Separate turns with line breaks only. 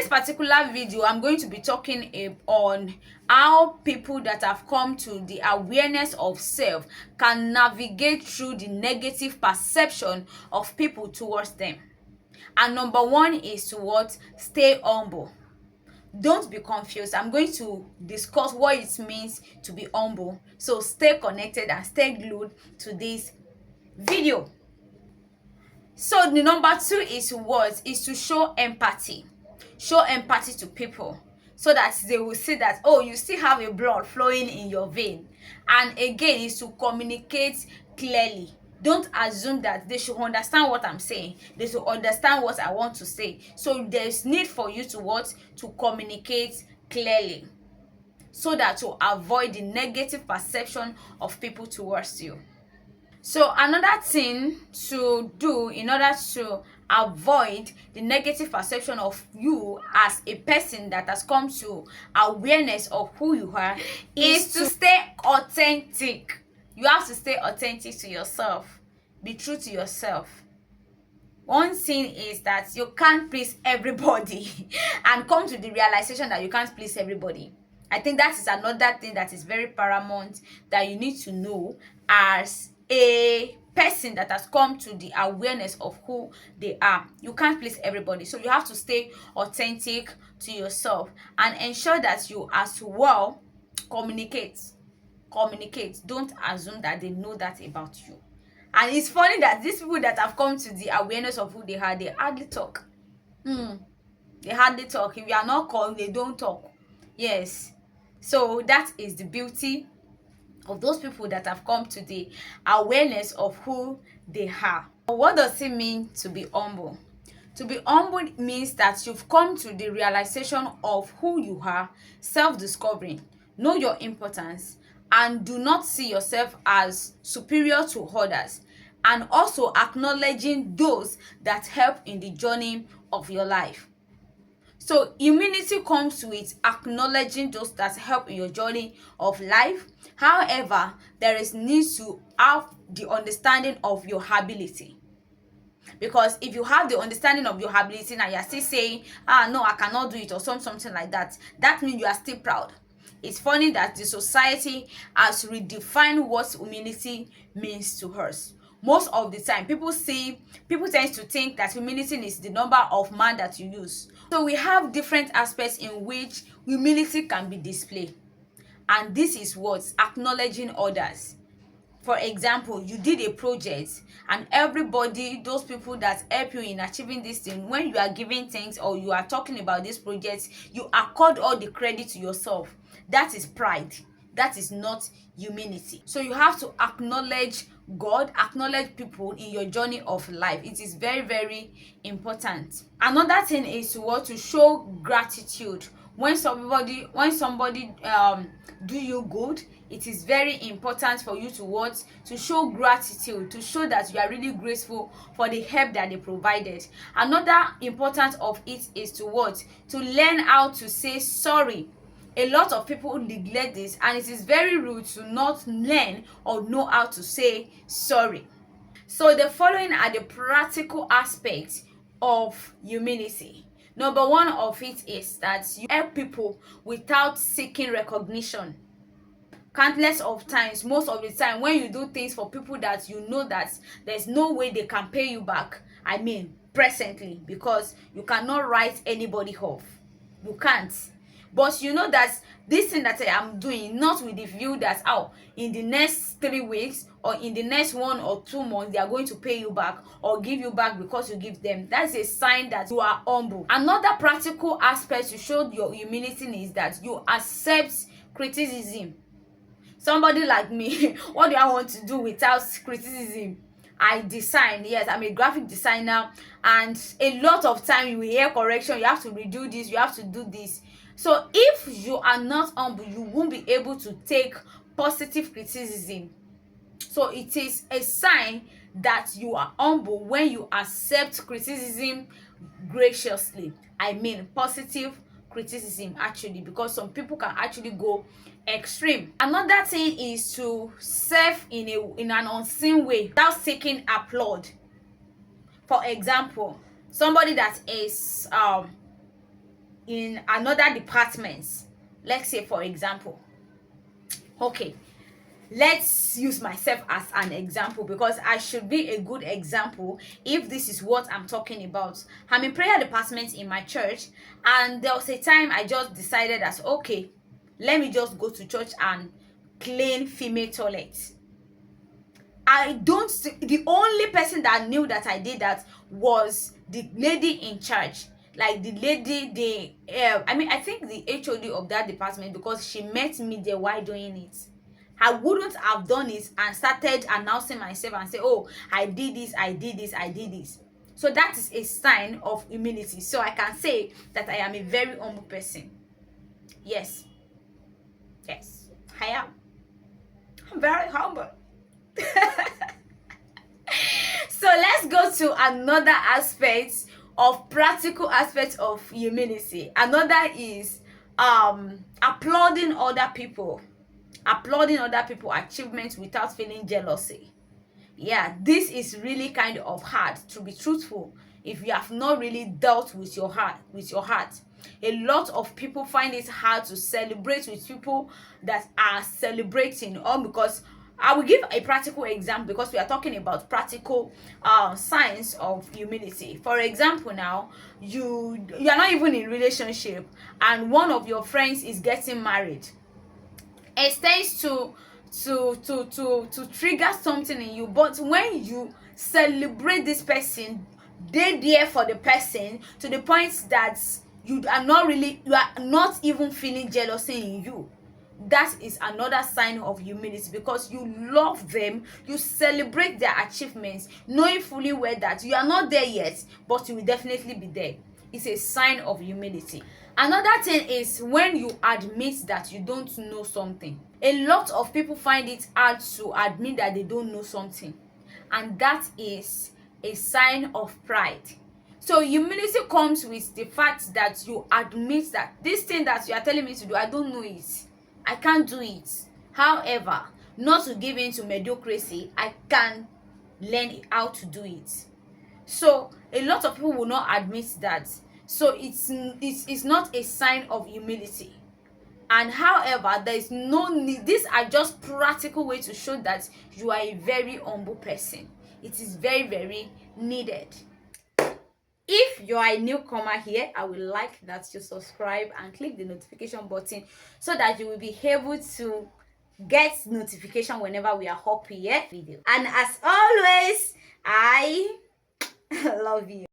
this particular video, I'm going to be talking on how people that have come to the awareness of self can navigate through the negative perception of people towards them. And number one is to what? Stay humble. Don't be confused. I'm going to discuss what it means to be humble. So stay connected and stay glued to this video. So the number two is what? Is to show empathy. Show empathy to people so that they will see that, oh, you still have a blood flowing in your vein. And again, is to communicate clearly. Don't assume that they should understand what I'm saying. They should understand what I want to say. So there's need for you to what? To communicate clearly, so that to avoid the negative perception of people towards you. So another thing to do in order to avoid the negative perception of you as a person that has come to awareness of who you are is to stay authentic. You have to stay authentic to yourself. Be true to yourself. One thing is that you can't please everybody and come to the realization that you can't please everybody. I think that is another thing that is very paramount that you need to know as a person that has come to the awareness of who they are. You can't please everybody, so you have to stay authentic to yourself and ensure that you as well communicate. Don't assume that they know that about you. And it's funny that these people that have come to the awareness of who they are, they hardly talk. They hardly talk. If you are not called, they don't talk. Yes. So that is the beauty of those people that have come to the awareness of who they are. What does it mean to be humble? To be humble means that you've come to the realization of who you are, self-discovering, know your importance, and do not see yourself as superior to others, and also acknowledging those that help in the journey of your life. So humility comes with acknowledging those that help in your journey of life. However, there is need to have the understanding of your ability. Because if you have the understanding of your ability and you're still saying, no, I cannot do it, or something like that, that means you are still proud. It's funny that the society has redefined what humility means to us. Most of the time, people tend to think that humility is the number of man that you use. So we have different aspects in which humility can be displayed. And this is what? Acknowledging others. For example, you did a project and everybody, those people that help you in achieving this thing, when you are giving things or you are talking about this project, you accord all the credit to yourself. That is pride. That is not humility. So you have to acknowledge God, acknowledge people in your journey of life. It is very, very important. Another thing is to show gratitude. When somebody do you good, it is very important for you to show gratitude, to show that you are really grateful for the help that they provided. Another importance of it is to learn how to say sorry. A lot of people neglect this, and it is very rude to not learn or know how to say sorry. So the following are the practical aspects of humility. Number one of it is that you help people without seeking recognition. Countless of times, most of the time, when you do things for people that you know that there's no way they can pay you back, I mean presently, because you cannot write anybody off. You can't. But you know that this thing that I am doing, not with the view that in the next 3 weeks or in the next 1 or 2 months they are going to pay you back or give you back because you give them. That's a sign that you are humble. Another practical aspect to show your humility is that you accept criticism. Somebody like me, what do I want to do without criticism? I design. Yes, I'm a graphic designer, and a lot of time you will hear correction. You have to redo this, you have to do this. So if you are not humble, you won't be able to take positive criticism. So it is a sign that you are humble when you accept criticism graciously. I mean positive criticism, actually, because some people can actually go extreme. Another thing is to serve in an unseen way without seeking applaud. For example, somebody that is in another department. Let's say, for example, okay, let's use myself as an example, because I should be a good example if this is what I'm talking about. I'm in prayer department in my church, and there was a time I just decided that, okay, let me just go to church and clean female toilets. The only person that knew that I did that was the lady in charge. Like the lady, I think the HOD of that department, because she met me there while doing it. I wouldn't have done it and started announcing myself and say, oh, I did this, I did this, I did this. So that is a sign of humility. So I can say that I am a very humble person. Yes. Yes, I am. I'm very humble. So let's go to another aspect of practical aspects of humility. Another is applauding other people achievements without feeling jealousy. Yeah, this is really kind of hard, to be truthful. If you have not really dealt with your heart, a lot of people find it hard to celebrate with people that are celebrating, or because I will give a practical example, because we are talking about practical signs of humility. For example, now you are not even in relationship and one of your friends is getting married. It tends to trigger something in you, but when you celebrate this person, they there for the person, to the point that you are not even feeling jealousy in you, that is another sign of humility, because you love them, you celebrate their achievements, knowing fully well that you are not there yet, but you will definitely be there. It's a sign of humility. Another thing is when you admit that you don't know something. A lot of people find it hard to admit that they don't know something, and that is a sign of pride. So humility comes with the fact that you admit that this thing that you are telling me to do, I don't know it, I can't do it. However, not to give in to mediocrity, I can learn how to do it. So a lot of people will not admit that. So it's not a sign of humility. And however, there is no need. These are just practical ways to show that you are a very humble person. It is very, very needed. If you are a newcomer here, I would like that you subscribe and click the notification button so that you will be able to get notification whenever we are up here video. And as always, I love you.